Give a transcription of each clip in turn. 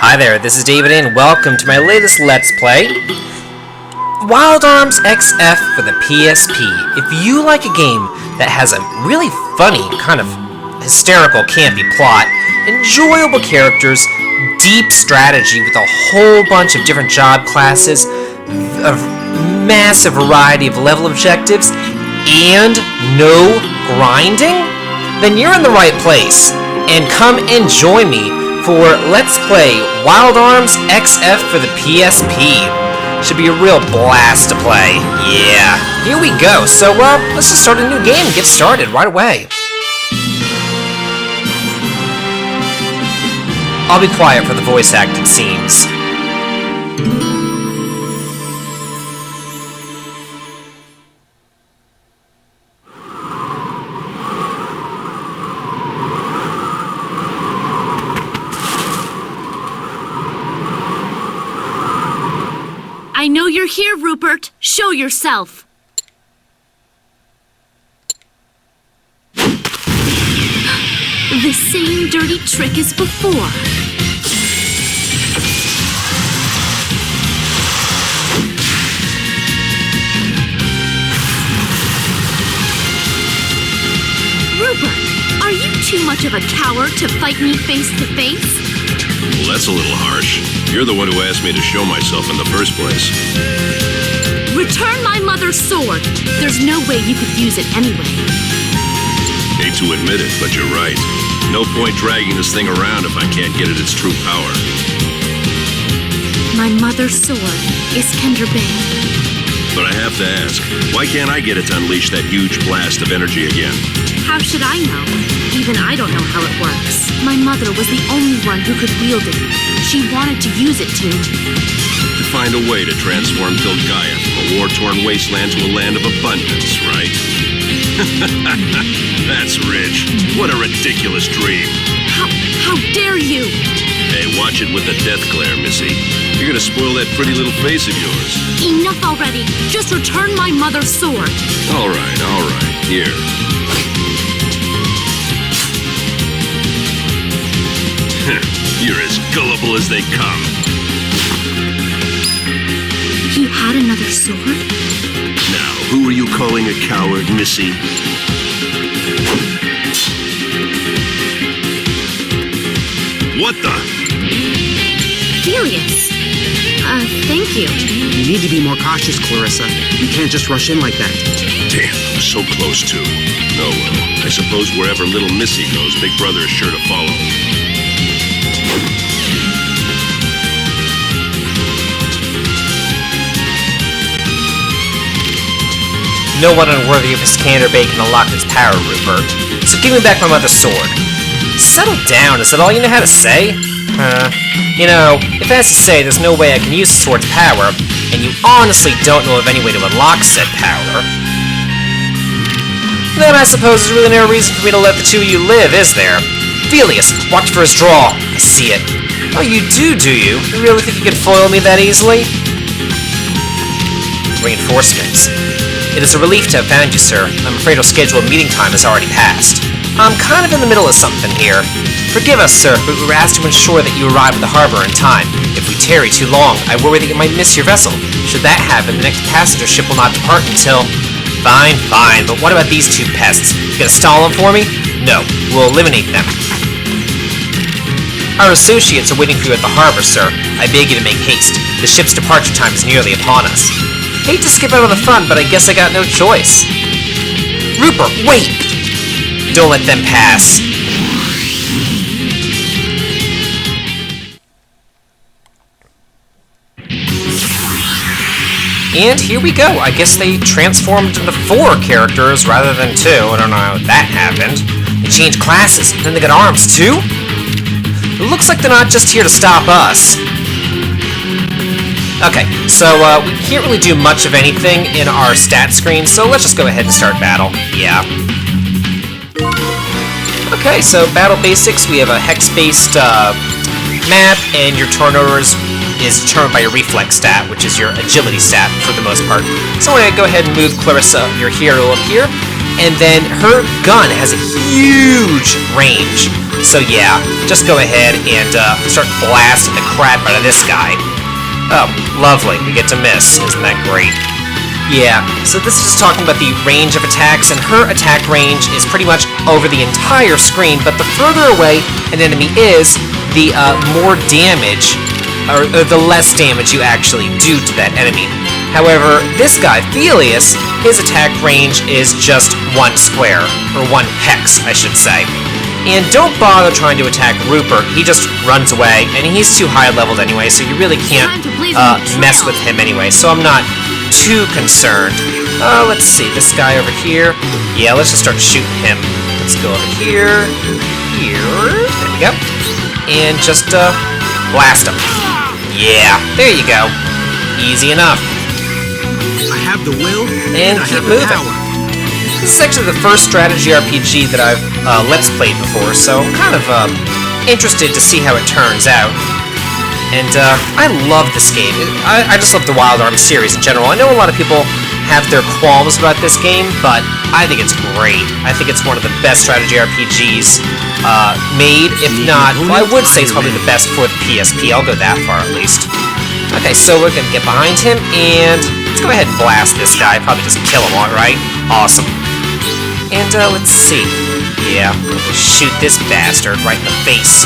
Hi there, this is David and welcome to my latest Let's Play, Wild Arms XF for the PSP. If you like a game that has a really funny, kind of hysterical, campy plot, enjoyable characters, deep strategy with a whole bunch of different job classes, a massive variety of level objectives, and no grinding, then you're in the right place. And come and join me for Let's Play Wild Arms XF for the PSP. Should be a real blast to play. Yeah, here we go. So, let's just start a new game and get started right away. I'll be quiet for the voice acted scenes. I know you're here, Rupert. Show yourself. The same dirty trick as before. Rupert, are you too much of a coward to fight me face to face? Well, that's a little harsh. You're the one who asked me to show myself in the first place. Return my mother's sword. There's no way you could use it anyway. Hate to admit it, but you're right. No point dragging this thing around if I can't get at its true power. My mother's sword is Kendrabane. But I have to ask, why can't I get it to unleash that huge blast of energy again? How should I know? Even I don't know how it works. My mother was the only one who could wield it. She wanted to use it To find a way to transform Gaia from a war-torn wasteland to a land of abundance, right? That's rich. What a ridiculous dream. How dare you? Hey, watch it with the death glare, Missy. You're gonna spoil that pretty little face of yours. Enough already. Just return my mother's sword. All right. Here. You're as gullible as they come. He had another sword? Now, who are you calling a coward, Missy? What the? Furious. Thank you. You need to be more cautious, Clarissa. You can't just rush in like that. Damn, so close to. Oh well, I suppose wherever little Missy goes, Big Brother is sure to follow. No one unworthy of his Canterbury can unlock its power, Rupert. So give me back my mother's sword. Settle down, is that all you know how to say? You know, if that's to say there's no way I can use the sword's power, and you honestly don't know of any way to unlock said power, then I suppose there's really no reason for me to let the two of you live, is there? Felius, watch for his draw. I see it. Oh, you do you? You really think you could foil me that easily? Reinforcements. It is a relief to have found you, sir. I'm afraid our scheduled meeting time has already passed. I'm kind of in the middle of something here. Forgive us, sir, but we were asked to ensure that you arrive at the harbor in time. If we tarry too long, I worry that you might miss your vessel. Should that happen, the next passenger ship will not depart until... Fine, but what about these two pests? You gonna stall them for me? No, we'll eliminate them. Our associates are waiting for you at the harbor, sir. I beg you to make haste. The ship's departure time is nearly upon us. Hate to skip out on the fun, but I guess I got no choice. Rupert, wait! Don't let them pass. And here we go. I guess they transformed into 4 characters rather than 2. I don't know how that happened. They changed classes, and then they got arms too? It looks like they're not just here to stop us. Okay, so we can't really do much of anything in our stat screen, so let's just go ahead and start battle. Yeah. Okay, so battle basics, we have a hex-based map, and your turnovers is determined by your reflex stat, which is your agility stat for the most part. So I'm going to go ahead and move Clarissa, your hero, up here, and then her gun has a huge range. So yeah, just go ahead and start blasting the crap out of this guy. Oh, lovely, we get to miss. Isn't that great? Yeah, so this is just talking about the range of attacks, and her attack range is pretty much over the entire screen, but the further away an enemy is, the more damage, or the less damage you actually do to that enemy. However, this guy, Felius, his attack range is just 1 square, or 1 hex, I should say. And don't bother trying to attack Rupert, he just runs away, and he's too high leveled anyway, so you really can't mess with him anyway, so I'm not too concerned. Let's see, this guy over here. Yeah, let's just start shooting him. Let's go over here, there we go, and just blast him. Yeah, there you go. Easy enough. I have the will, And I keep have the moving. power. This is actually the first strategy RPG that I've Let's Played before, so I'm kind of interested to see how it turns out. And I love this game. I just love the Wild Arms series in general. I know a lot of people have their qualms about this game, but I think it's great. I think it's one of the best strategy RPGs made, if not, well, I would say it's probably the best for the PSP. I'll go that far at least. Okay, so we're gonna get behind him, and let's go ahead and blast this guy. Probably just kill him, alright? Awesome. And let's see. Yeah, we'll just shoot this bastard right in the face.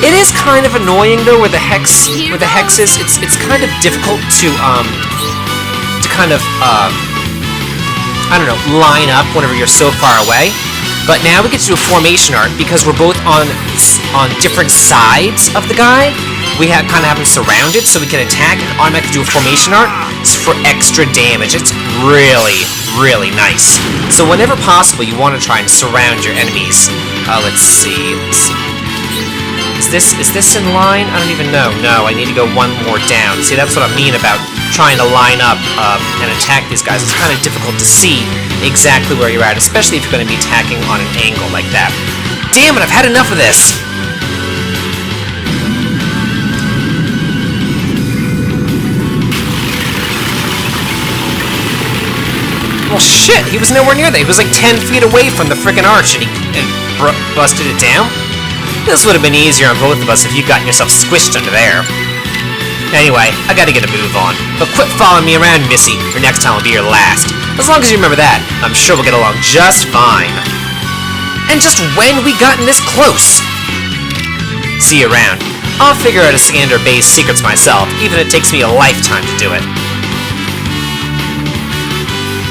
It is kind of annoying though with the hexes. It's kind of difficult to kind of I don't know, line up whenever you're so far away. But now we get to do a formation art because we're both on different sides of the guy. We kind of have him surrounded, so we can attack and automatically do a formation art for extra damage. It's really, really nice. So whenever possible, you want to try and surround your enemies. Let's see. Is this in line? I don't even know. No, I need to go 1 more down. See, that's what I mean about trying to line up and attack these guys. It's kind of difficult to see exactly where you're at, especially if you're going to be attacking on an angle like that. Damn it, I've had enough of this! Well, shit, he was nowhere near that. He was like 10 feet away from the frickin' arch, and he busted it down. This would have been easier on both of us if you'd gotten yourself squished under there. Anyway, I gotta get a move on. But quit following me around, Missy, or next time will be your last. As long as you remember that, I'm sure we'll get along just fine. And just when we gotten this close? See you around. I'll figure out a scan their base secrets myself, even if it takes me a lifetime to do it.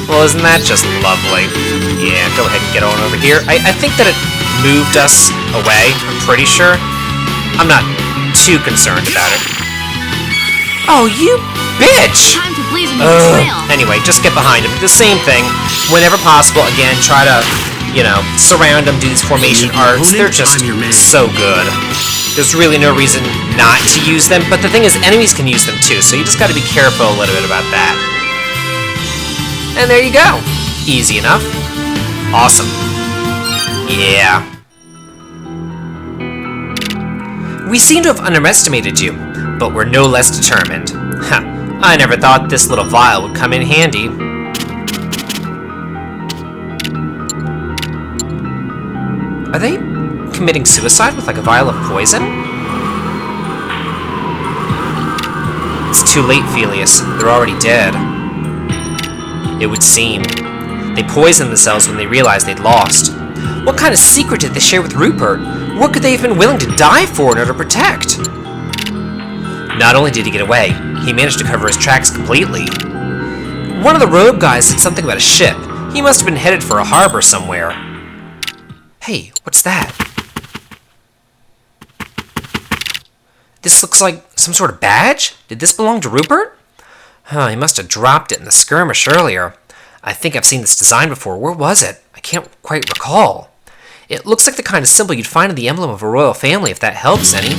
Well, isn't that just lovely? Yeah, go ahead and get on over here. I think that it moved us away, I'm pretty sure. I'm not too concerned about it. Oh, you bitch! Time to blaze a new trail. Anyway, just get behind him. The same thing. Whenever possible, again, try to, you know, surround them, do these formation arts. They're just so good. There's really no reason not to use them, but the thing is, enemies can use them too, so you just gotta be careful a little bit about that. And there you go. Easy enough. Awesome. Yeah. We seem to have underestimated you, but we're no less determined. Huh. I never thought this little vial would come in handy. Are they committing suicide with like a vial of poison? It's too late, Felius. They're already dead. It would seem. They poisoned themselves when they realized they'd lost. What kind of secret did they share with Rupert? What could they have been willing to die for in order to protect? Not only did he get away, he managed to cover his tracks completely. One of the rogue guys said something about a ship. He must have been headed for a harbor somewhere. Hey, what's that? This looks like some sort of badge? Did this belong to Rupert? Huh, he must have dropped it in the skirmish earlier. I think I've seen this design before. Where was it? I can't quite recall. It looks like the kind of symbol you'd find in the emblem of a royal family, if that helps any.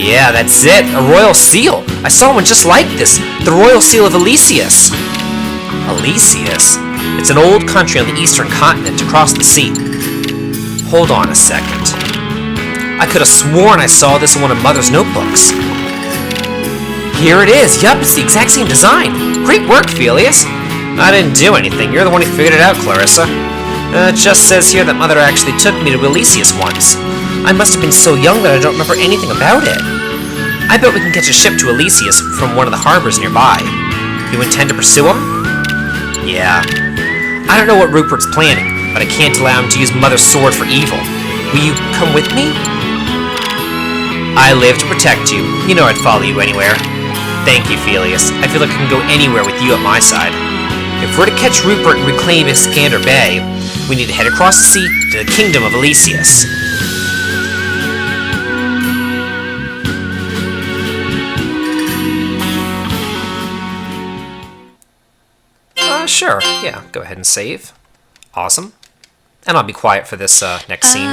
Yeah, that's it. A royal seal. I saw one just like this. The royal seal of Elysius. Elysius? It's an old country on the eastern continent across the sea. Hold on a second. I could have sworn I saw this in one of Mother's notebooks. Here it is. Yup, it's the exact same design. Great work, Felius. I didn't do anything. You're the one who figured it out, Clarissa. It just says here that Mother actually took me to Elysius once. I must have been so young that I don't remember anything about it. I bet we can catch a ship to Elysius from one of the harbors nearby. You intend to pursue him? Yeah. I don't know what Rupert's planning, but I can't allow him to use Mother's sword for evil. Will you come with me? I live to protect you. You know I'd follow you anywhere. Thank you, Felius. I feel like I can go anywhere with you at my side. If we're to catch Rupert and reclaim Iskander Bay, we need to head across the sea to the kingdom of Elysius. Sure. Yeah, go ahead and save. Awesome. And I'll be quiet for this next scene.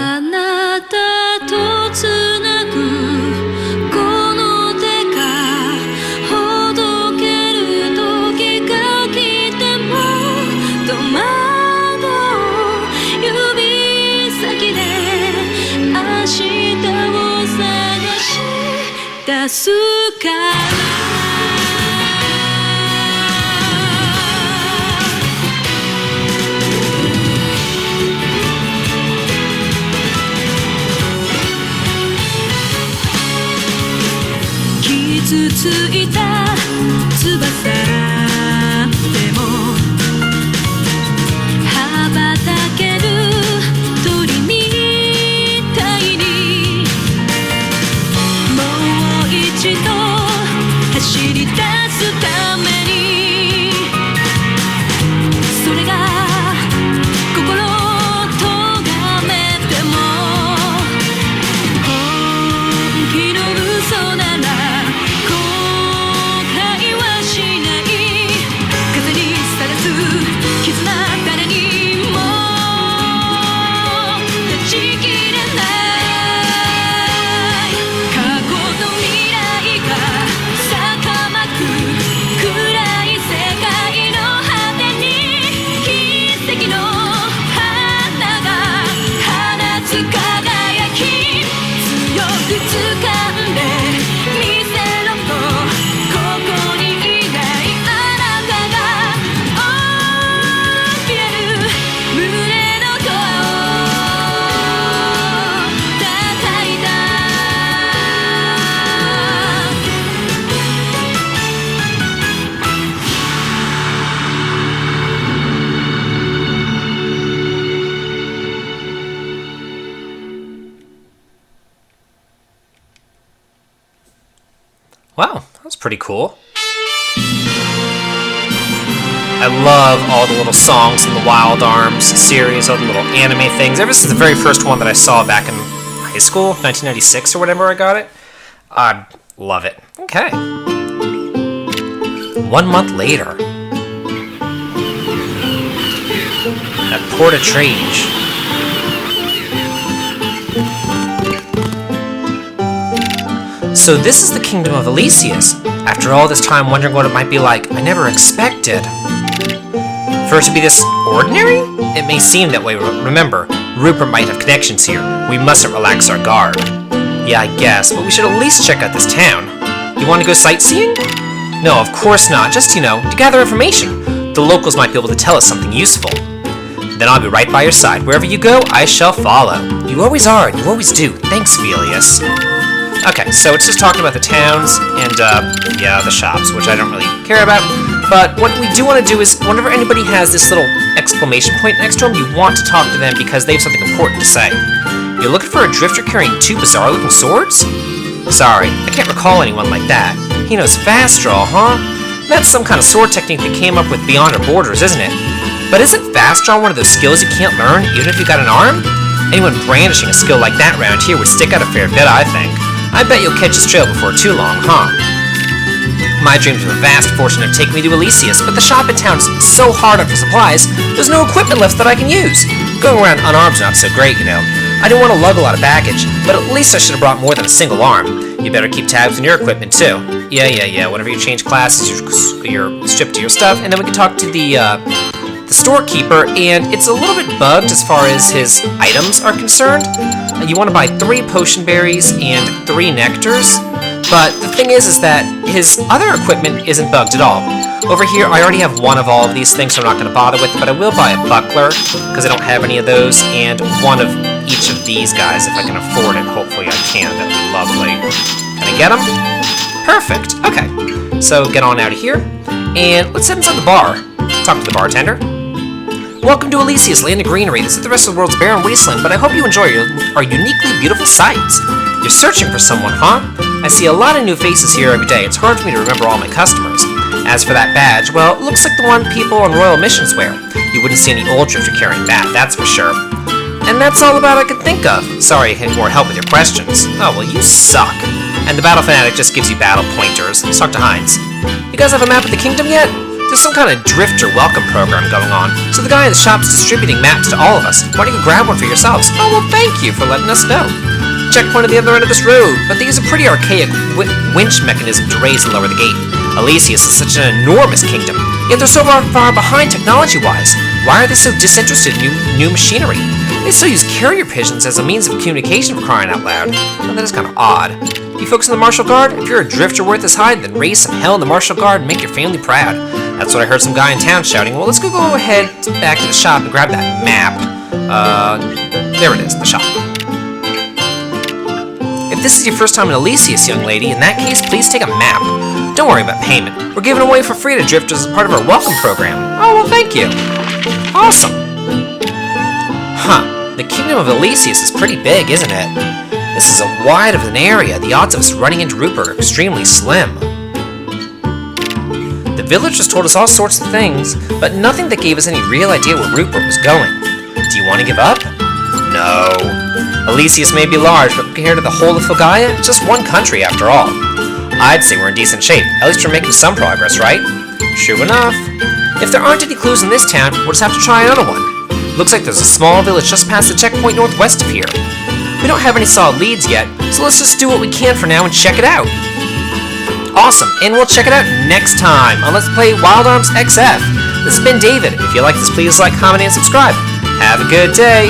ついた翼でも羽ばたける鳥みたいにもう一度走り出すためにそれが心を咎めても本気の嘘ならWow, that was pretty cool. I love all the little songs in the Wild Arms series, all the little anime things. Ever since the very first one that I saw back in high school, 1996 or whatever I got it. I love it. Okay. 1 month later. At Port of Trage. So this is the kingdom of Elysius. After all this time wondering what it might be like, I never expected. For it to be this ordinary? It may seem that way. Remember, Rupert might have connections here. We mustn't relax our guard. Yeah, I guess, but we should at least check out this town. You want to go sightseeing? No, of course not. Just, to gather information. The locals might be able to tell us something useful. Then I'll be right by your side. Wherever you go, I shall follow. You always are, and you always do. Thanks, Felius. Okay, so it's just talking about the towns and, yeah, the shops, which I don't really care about. But what we do want to do is, whenever anybody has this little exclamation point next to them, you want to talk to them because they have something important to say. You're looking for a drifter carrying 2 bizarre-looking swords? Sorry, I can't recall anyone like that. He knows fast draw, huh? That's some kind of sword technique that came up with Beyond Our Borders, isn't it? But isn't fast draw one of those skills you can't learn, even if you got an arm? Anyone brandishing a skill like that around here would stick out a fair bit, I think. I bet you'll catch his trail before too long, huh? My dreams of a vast fortune have taken me to Elysius, but the shop in town's so hard up for supplies, there's no equipment left that I can use. Going around unarmed's not so great, I didn't want to lug a lot of baggage, but at least I should have brought more than a single arm. You better keep tabs on your equipment, too. Yeah, whenever you change classes, you're stripped to your stuff, and then we can talk to the storekeeper, and it's a little bit bugged as far as his items are concerned. You want to buy 3 potion berries and 3 nectars. But the thing is that his other equipment isn't bugged at all. Over here, I already have one of all of these things, so I'm not going to bother with, but I will buy a buckler, because I don't have any of those, and one of each of these guys, if I can afford it. Hopefully I can. That'd be lovely. Can I get them? Perfect. Okay. So get on out of here, and let's head inside the bar. Talk to the bartender. Welcome to Elysius, land of greenery. This is the rest of the world's barren wasteland, but I hope you enjoy our uniquely beautiful sights. You're searching for someone, huh? I see a lot of new faces here every day. It's hard for me to remember all my customers. As for that badge, well, it looks like the one people on royal missions wear. You wouldn't see any old drifter carrying that, that's for sure. And that's all about I could think of. Sorry I can't more help with your questions. Oh, well, you suck. And the Battle Fanatic just gives you battle pointers. Let's talk to Heinz. You guys have a map of the kingdom yet? There's some kind of drifter welcome program going on, so the guy in the shop's distributing maps to all of us. Why don't you grab one for yourselves? Oh, well, thank you for letting us know. Checkpoint at the other end of this road, but they use a pretty archaic winch mechanism to raise and lower the gate. Elysius is such an enormous kingdom, yet they're so far behind technology-wise. Why are they so disinterested in new machinery? They still use carrier pigeons as a means of communication, for crying out loud. Well, that is kind of odd. You folks in the Martial Guard? If you're a drifter worth his hide, then raise some hell in the Martial Guard and make your family proud. That's what I heard some guy in town shouting. Well, let's go ahead back to the shop and grab that map. There it is, the shop. If this is your first time in Elysius, young lady, in that case, please take a map. Don't worry about payment. We're giving away for free to drifters as part of our welcome program. Oh, well, thank you. Awesome. Huh. The kingdom of Elysius is pretty big, isn't it? This is a wide of an area. The odds of us running into Rupert are extremely slim. The villagers told us all sorts of things, but nothing that gave us any real idea where Rupert was going. Do you want to give up? No. Elysius may be large, but compared to the whole of Fulgaia, it's just one country after all. I'd say we're in decent shape. At least we're making some progress, right? True enough. If there aren't any clues in this town, we'll just have to try another one. Looks like there's a small village just past the checkpoint northwest of here. We don't have any solid leads yet, so let's just do what we can for now and check it out. Awesome, and we'll check it out next time on Let's Play Wild Arms XF. This has been David. If you like this, please like, comment, and subscribe. Have a good day.